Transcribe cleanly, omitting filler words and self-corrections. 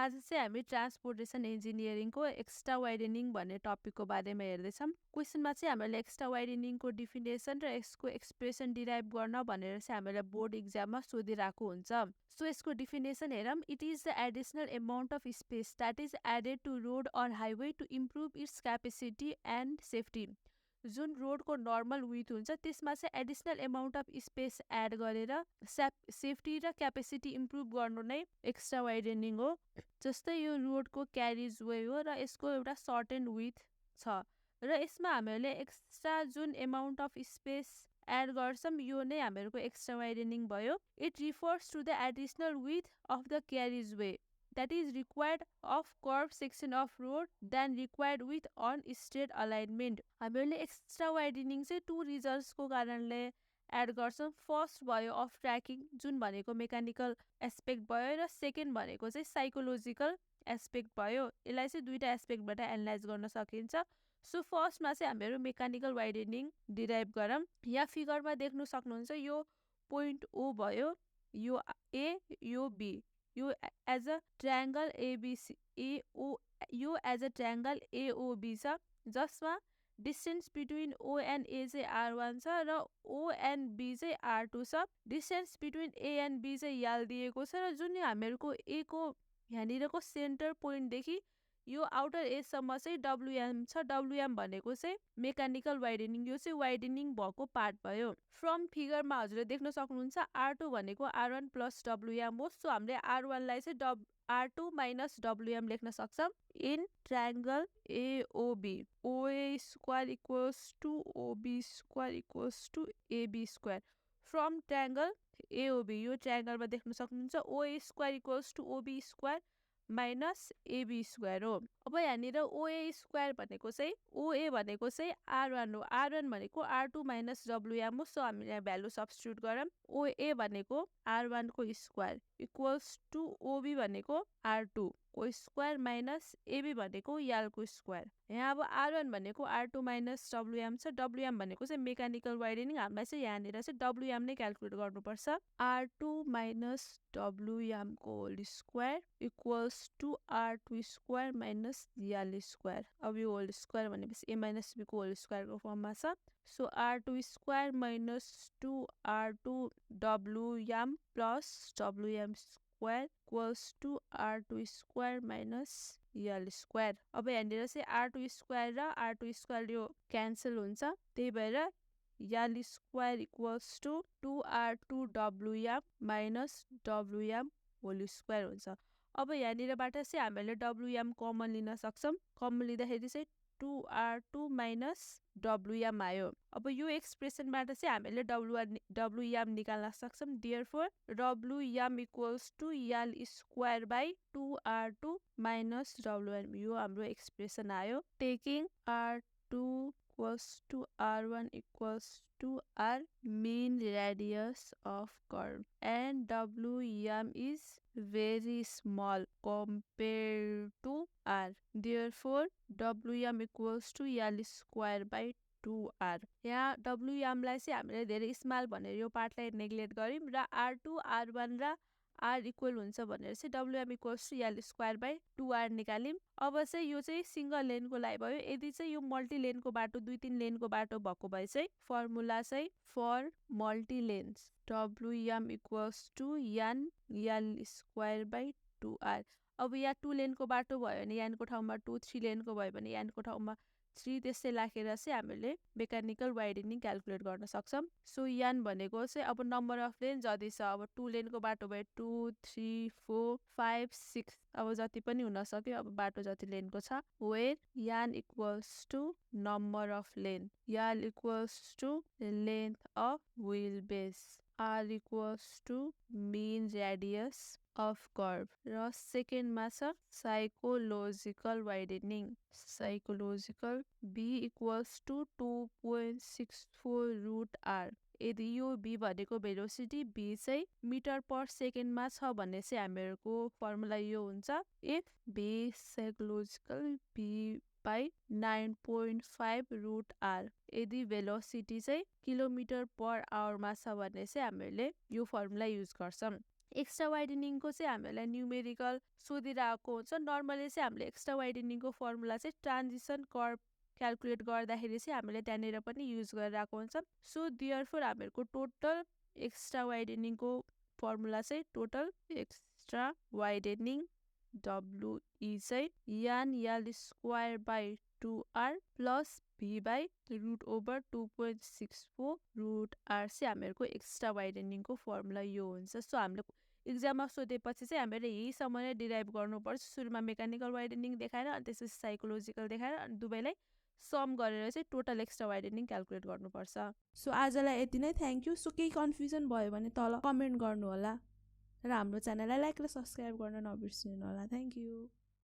आज चाहिँ हामी ट्रान्सपोर्टेसन इन्जिनियरिङको एक्स्ट्रा वाइडनिङ भन्ने टपिकको बारेमा हेर्दैछौँ। क्वेसनमा चाहिँ हामीलाई एक्स्ट्रा वाइडनिङको डिफिनेसन र यसको एक्सप्रेसन डिराइभ गर्न भनेर चाहिँ हामीलाई बोर्ड इक्जाममा सोधिरहेको हुन्छ। सो यसको डिफिनेसन हेरौँ। It is the additional amount of space that is added to road or highway to improve its capacity and safety. जुन रोडको नर्मल विथ हुन्छ त्यसमा चाहिँ additional amount of space add गरेर सेफ्टी र क्यापेसिटी इम्प्रुभ गर्नु नै एक्स्ट्रा वाइडनिङ हो। जस्तै यो रोडको क्यारिज वे हो र यसको एउटा सर्टेन विथ छ र यसमा हामीहरूले एक्स्ट्रा जुन एमाउन्ट अफ स्पेस एड गर्छौँ यो नै हामीहरूको एक्स्ट्रा वाइडनिङ भयो। It refers to the additional width of the carriageway that is required of curved section of road than required with on straight alignment। हामीले extra वाइडनिङ चाहिँ 2 रिजन्सको कारणले add गर्छौँ। First भयो अफ ट्र्याकिङ जुन भनेको mechanical aspect भयो र second भनेको चाहिँ साइकोलोजिकल एस्पेक्ट भयो। यसलाई चाहिँ दुईटा एस्पेक्टबाट एनालाइज गर्न सकिन्छ। सो फर्स्टमा चाहिँ हामीहरू मेकानिकल वाइडनिङ डिराइभ गरौँ। यहाँ फिगरमा देख्नु सक्नुहुन्छ यो पोइन्ट ओ भयो, यो ए, यो बी, यो एज अ ट्रायंगल एबीसी एओ, यो एज अ ट्रायंगल एओबी छ जसमा डिस्टेन्स बिट्विन ओ एन्ड ए चाहिँ R1 छ र ओ एन्ड बी चाहिँ R2 छ। Distance between A and B चाहिँ यल दिएको छ र जुन हामीहरूको ए को यहाँनिरको सेन्टर पोइन्टदेखि यो आउटर एजसम्म चाहिँ डब्लुएम छ। डब्लुएम भनेको चाहिँ मेकानिकल वाइडनिङ, यो चाहिँ वाइडनिङ भएको पार्ट भयो। फ्रम फिगरमा हजुरले देख्न सक्नुहुन्छ R2 भनेको R1 प्लस डब्लुएम हो। सो हामीले R1लाई चाहिँ R2 माइनस डब्लुएम लेख्न सक्छौँ in triangle AOB. OA square equals to OB square equals to AB square from triangle AOB. यो ट्रायंगलमा देख्न सक्नुहुन्छ OA square equals to OB square minus AB square हो। अब यहाँनिर ओए स्क्वायर भनेको चाहिँ ओए भनेको चाहिँ R1 हो, R1 भनेको R2 माइनस डब्लुएम हो। सो हामीले यहाँ भ्यालु सब्स्टिट्युट गरौँ। ओए भनेको R1 को स्क्वायर इक्वल्स टु ओबी भनेको R2 को स्क्वायर माइनस एबी भनेको यल को स्क्वायर। यहाँ अब R1 भनेको R2 माइनस डब्लुएम छ, डब्लुएम भनेको चाहिँ मेकानिकल वाइडनिङ। हामीलाई चाहिँ यहाँनिर चाहिँ डब्लुएम नै क्यालकुलेट गर्नुपर्छ। R2 माइनस डब्लुएम को whole square equals to R2 square minus L square. अब यो होल स्क्वायर भनेपछि ए माइनस बी को होल स्क्वायरको फर्ममा छ। So R2 square minus 2R2 WM plus WM square equals to R2 square minus L square. अब यहाँनिर चाहिँ R2 स्क्वायर र R2 स्क्वायर यो क्यान्सल हुन्छ, त्यही भएर L square equals to 2R2 WM minus WM whole square हुन्छ। अब यहाँनिरबाट चाहिँ हामीले डब्लुएम कमन लिन सक्छौँ। कमन लिँदाखेरि चाहिँ 2R2 माइनस डब्लुएम आयो। अब यो एक्सप्रेसनबाट चाहिँ हामीले डब्लुएम निकाल्न सक्छौँ। Therefore WM equals to L square by 2R2 minus WM. यो हाम्रो एक्सप्रेसन आयो। Taking R2 equals to R1 equals to R mean radius of curve and WM is very small compared to R. Therefore, WM equals to L square by 2R. यहाँ WM लाई चाहिँ हामीले धेरै small भनेर यो पार्टलाई neglect गर्यौं र R2, R1 र R इक्वल हुन्छ भनेर चाहिँ WM equals to L square by 2R निकाल्यौं। अब चाहिँ यो चाहिँ सिंगल लेनको लागि भयो। यदि चाहिँ यो मल्टी लेनको बाटो 2-3 लेनको बाटो भएको भए चाहिँ फर्मुला चाहिँ for multi lanes WM equals to N L square by 2R। अब यहाँ 2 लेनको बाटो भयो भने यहाँको ठाउँमा 2, 3 लेनको भयो भने यहाँको ठाउँमा 3 त्यसै राखेर चाहिँ हामीले मेकानिकल वाइडनिङ क्याल्कुलेट गर्न सक्छौं। सो n भनेको चाहिँ अब नम्बर अफ लेन जति छ, अब 2 लेनको बाटो भए 2, 3, 4, 5, 6 अब जति पनि हुन सक्यो। अब बाटो जति लेनको छ where n equals to number of lane, l equals to length of wheel base, r equals to mean radius of curve र सेकेन्डमा छ psychological widening, psychological b equals to 2.64 root r। यदि यो b भनेको भेलोसिटी, b चाहिँ metre per सेकेन्डमा छ भने चाहिँ हामीहरूको फर्मुला यो हुन्छ if b psychological b by 9.5 root r। यदि भेलोसिटी चाहिँ किलोमिटर पर आवरमा छ भने चाहिँ हामीले यो फर्मुला युज गर्छौं। एक्स्ट्रा वाइडनिङको चाहिँ हामीलाई न्युमेरिकल सोधिरहेको हुन्छ। नर्मली चाहिँ हामीले एक्स्ट्रा वाइडनिङको फर्मुला चाहिँ ट्रान्जिसन कर्भ क्याल्कुलेट गर्दाखेरि चाहिँ हामीले त्यहाँनिर पनि युज गरिरहेको हुन्छ। सो देयरफोर हामीहरूको टोटल एक्स्ट्रा वाइडनिङको फर्मुला चाहिँ टोटल एक्स्ट्रा वाइडनिङ WE चाहिँ N L square by 2R plus V by root over 2.64 root R चाहिँ हामीहरूको एक्स्ट्रा वाइडनिङको फर्मुला यो हुन्छ। सो हामीले इक्जाममा सोधेपछि चाहिँ हामीले यहीसम्म नै डिराइभ गर्नुपर्छ। सुरुमा मेकानिकल वाइडनिङ देखाएर अनि त्यसपछि साइकोलोजिकल देखाएर अनि दुवैलाई सम गरेर चाहिँ टोटल एक्स्ट्रा वाइडनिङ क्याल्कुलेट गर्नुपर्छ। सो आजलाई यति नै, थ्याङ्क यू। सो केही कन्फ्युजन भयो भने तल कमेन्ट गर्नु होला र हाम्रो च्यानललाई लाइक र सब्सक्राइब गर्न नबिर्सिनु होला। Thank you.